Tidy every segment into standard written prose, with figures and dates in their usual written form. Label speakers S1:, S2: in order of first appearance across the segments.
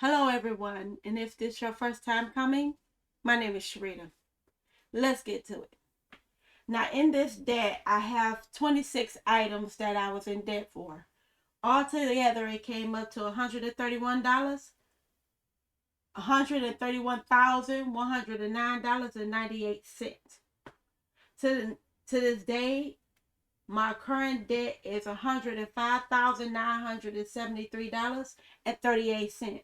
S1: Hello, everyone, and if this is your first time coming, my name is Sharita. Let's get to it. Now, in this debt, I have 26 items that I was in debt for. Altogether, it came up to $131, $131,109.98. To this day, my current debt is $105,973.38.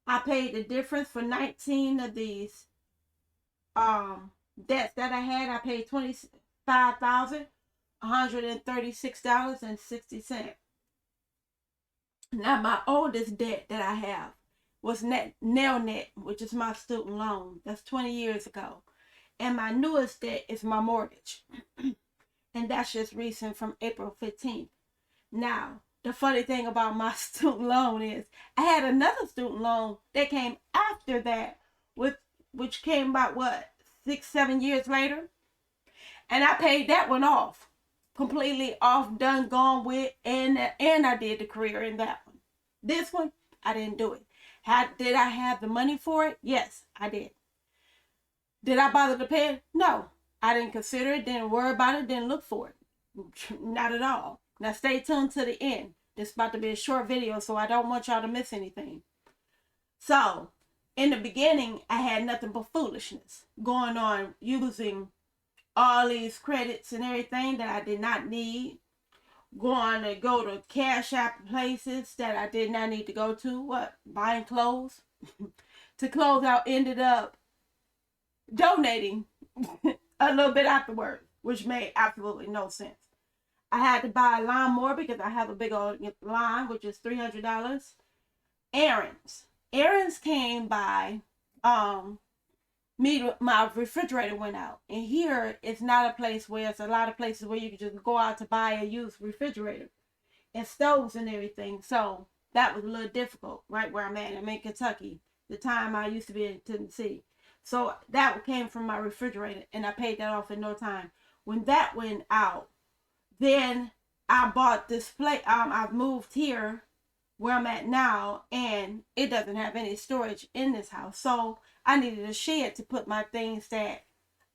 S1: I paid the difference for 19 of these debts that I had. I paid $25,136.60. Now my oldest debt that I have was Nelnet, which is my student loan. That's 20 years ago. And my newest debt is my mortgage. And that's just recent from April 15th. Now, the funny thing about my student loan is I had another student loan that came after that, which came about 6-7 years later, and I paid that one off, completely off, done, gone with, and I did the career in that one. This one, I didn't do it. Did I have the money for it? Yes, I did. Did I bother to pay it? No, I didn't consider it, didn't worry about it, didn't look for it. Not at all. Now stay tuned to the end. This is about to be a short video, so I don't want y'all to miss anything. So, in the beginning, I had nothing but foolishness going on, using all these credits and everything that I did not need. Going to go to Cash App places that I did not need to go to. Buying clothes. To close out, ended up donating a little bit afterwards, which made absolutely no sense. I had to buy a lawnmower because I have a big old lawn, which is $300. Errands came by. My refrigerator went out, and here it's not a place where it's a lot of places where you can just go out to buy a used refrigerator and stoves and everything. So that was a little difficult, right where I'm at. I'm in Kentucky. The time I used to be in Tennessee. So that came from my refrigerator, and I paid that off in no time. When that went out, then I bought this place. I've moved here where I'm at now, and it doesn't have any storage in this house. So I needed a shed to put my things that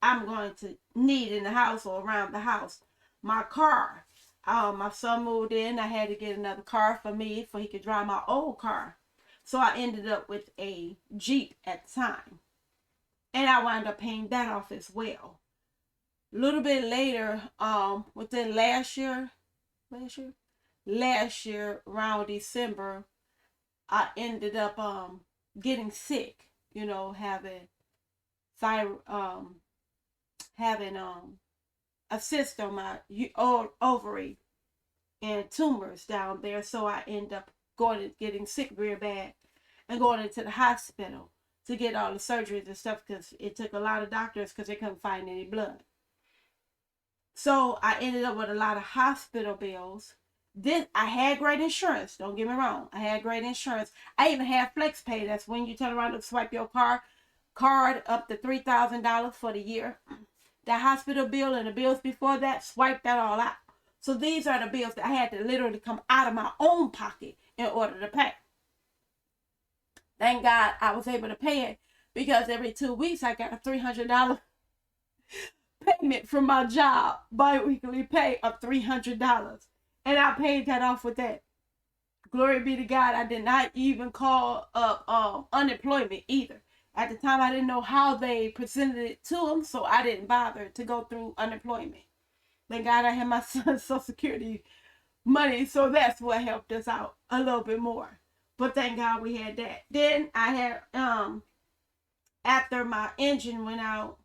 S1: I'm going to need in the house or around the house. My car. My son moved in. I had to get another car for me so he could drive my old car. So I ended up with a Jeep at the time. And I wound up paying that off as well. A little bit later, within last year, around December, I ended up getting sick. Having a cyst on my ovary and tumors down there. So I ended up getting sick real bad and going into the hospital to get all the surgeries and stuff, because it took a lot of doctors because they couldn't find any blood. So I ended up with a lot of hospital bills. Then I had great insurance. Don't get me wrong. I had great insurance. I even had FlexPay. That's when you turn around and swipe your card up to $3,000 for the year. The hospital bill and the bills before that, swipe that all out. So these are the bills that I had to literally come out of my own pocket in order to pay. Thank God I was able to pay it, because every 2 weeks I got a $300 payment from my job, bi-weekly pay of $300. And I paid that off with that. Glory be to God. I did not even call up unemployment either. At the time, I didn't know how they presented it to them, so I didn't bother to go through unemployment. Thank God I had my son's Social Security money, so that's what helped us out a little bit more. But thank God we had that. Then I had, after my engine went out,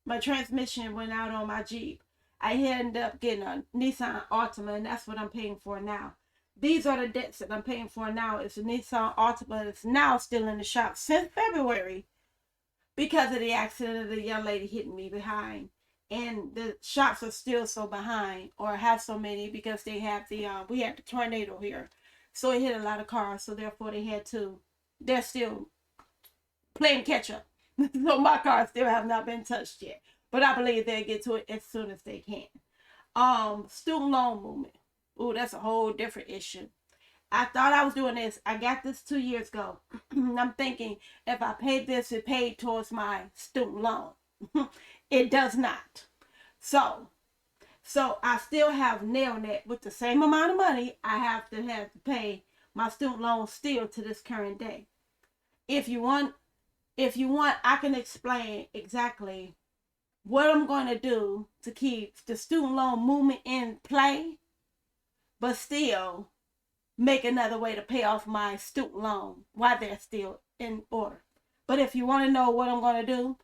S1: my transmission went out on my Jeep, I ended up getting a Nissan Altima, and that's what I'm paying for now. These are the debts that I'm paying for now. It's a Nissan Altima that's now still in the shop since February because of the accident of the young lady hitting me behind. And the shops are still so behind, or have so many, because they have we had the tornado here. So it hit a lot of cars, so therefore they're still playing catch up. So my cars still have not been touched yet. But I believe they'll get to it as soon as they can. Student loan movement. Ooh, that's a whole different issue. I thought I was doing this. I got this 2 years ago. And I'm thinking if I paid this, it paid towards my student loan. It does not. So I still have nailed it with the same amount of money I have to pay my student loan still to this current day. If you want, I can explain exactly what I'm going to do to keep the student loan movement in play, but still make another way to pay off my student loan while they're still in order. But if you want to know what I'm going to do,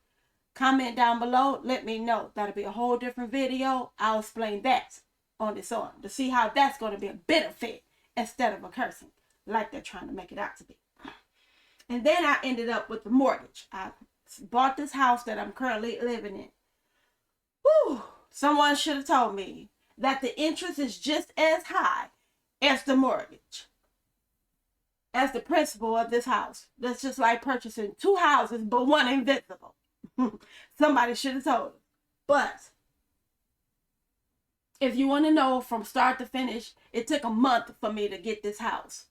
S1: comment down below. Let me know. That'll be a whole different video. I'll explain that on its own to see how that's going to be a benefit instead of a cursing like they're trying to make it out to be. And then I ended up with the mortgage. I bought this house that I'm currently living in. Whew, someone should have told me that the interest is just as high as the mortgage, as the principal of this house. That's just like purchasing 2 houses, but one invisible. Somebody should have told us. But if you want to know from start to finish, it took a month for me to get this house.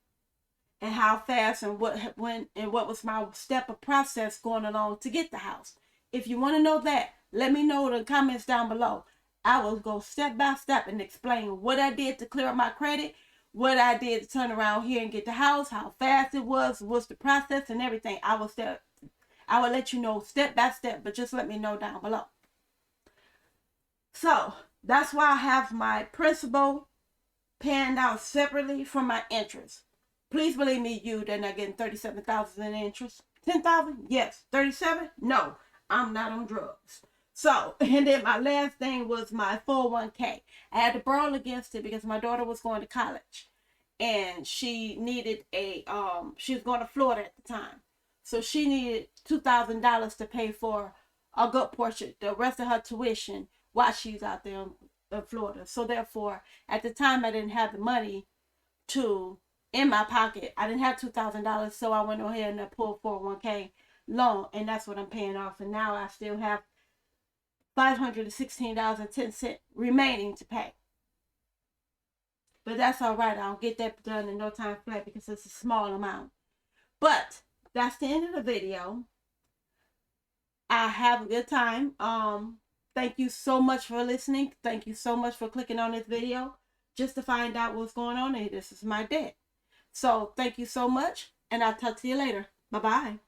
S1: And how fast and what was my step of process going along to get the house. If you want to know that, let me know in the comments down below. I will go step by step and explain what I did to clear up my credit, what I did to turn around here and get the house, how fast it was, what's the process and everything. I will let you know step by step, but just let me know down below. So that's why I have my principal paying out separately from my interest. Please believe me, they're not getting $37,000 in interest. $10,000? Yes. $37,000? No, I'm not on drugs. So, and then my last thing was my 401k. I had to borrow against it because my daughter was going to college. And she needed she was going to Florida at the time. So she needed $2,000 to pay for a good portion, the rest of her tuition while she's out there in Florida. So therefore, at the time I didn't have the money in my pocket. I didn't have $2,000, so I went ahead and pulled 401k loan, and that's what I'm paying off. And now I still have $516.10 remaining to pay. But that's all right. I'll get that done in no time flat because it's a small amount. But that's the end of the video. I have a good time. Thank you so much for listening. Thank you so much for clicking on this video just to find out what's going on. And this is my debt. So thank you so much, and I'll talk to you later. Bye-bye.